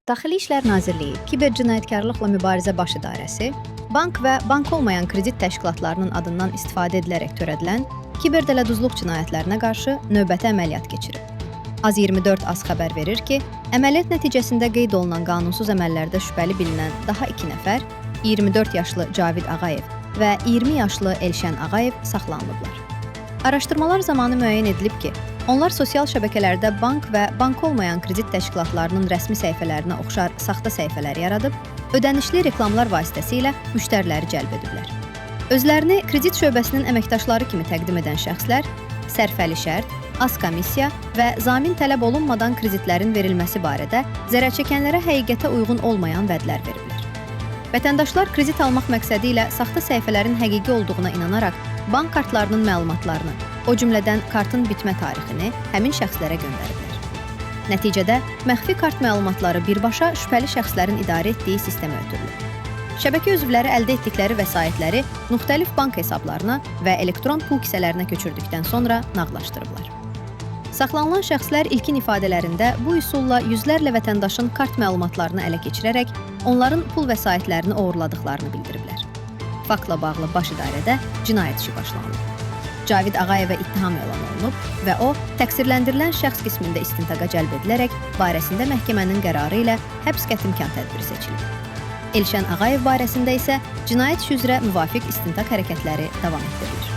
Daxili İşlər Nazirliyi Kibercinayətkarlıqla Mübarizə Baş İdarəsi, bank və bank olmayan kredit təşkilatlarının adından istifadə edilərək törədilən kiberdələduzluq cinayətlərinə qarşı növbəti əməliyyat keçirib. Az24 xəbər verir ki, əməliyyat nəticəsində qeyd olunan qanunsuz əməllərdə şübhəli bilinən daha 2 nəfər, 24 yaşlı Cavid Ağayev və 20 yaşlı Elşən Ağayev saxlanılıblar. Araşdırmalar zamanı müəyyən edilib ki, onlar sosial şəbəkələrdə bank və bank olmayan kredit təşkilatlarının rəsmi səhifələrinə oxşar saxta səhifələr yaradıb, ödənişli reklamlar vasitəsilə müştəriləri cəlb ediblər. Özlərini kredit şöbəsinin əməkdaşları kimi təqdim edən şəxslər sərfəli şərt, az komissiya və zamin tələb olunmadan kreditlərin verilməsi barədə zərərçəkənlərə həqiqətə uyğun olmayan vədlər veriblər. Vətəndaşlar kredit almaq məqsədi ilə saxta səhifələrin həqiqi olduğuna inanaraq bank kartlarının məlumatlarını, o cümlədən kartın bitmə tarixini həmin şəxslərə göndəriblər. Nəticədə məxfi kart məlumatları birbaşa şübhəli şəxslərin idarə etdiyi sistemə ötürülür. Şəbəkə üzvləri əldə etdikləri vəsaitləri müxtəlif bank hesablarına və elektron pul kisələrinə köçürdükdən sonra nağdlaşdırıblar. Saxlanılan şəxslər ilkin ifadələrində bu üsulla yüzlərlə vətəndaşın kart məlumatlarını ələ keçirərək onların pul vəsaitlərini oğurladıqlarını bildiriblər. Faktla bağlı baş idarədə cinayət işi başlanılıb. Cavid Ağayevə ittiham elan olunub və o, təqsirləndirilən şəxs qismində istintaqa cəlb edilərək barəsində məhkəmənin qərarı ilə həbs qətimkan tədbiri seçilib. Elşən Ağayev barəsində isə cinayət işi üzrə müvafiq istintaq hərəkətləri davam etdirilir.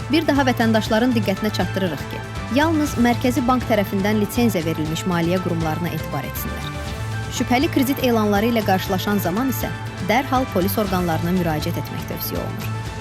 Bir daha vətəndaşların diqqətinə çatdırırıq ki, yalnız Mərkəzi Bank tərəfindən lisenziya verilmiş maliyyə qurumlarına etibar etsinlər. Şübhəli kredit elanları ilə qarşılaşan zaman isə dərhal polis orqanlarına müraciət etmək tövsiyə olunur.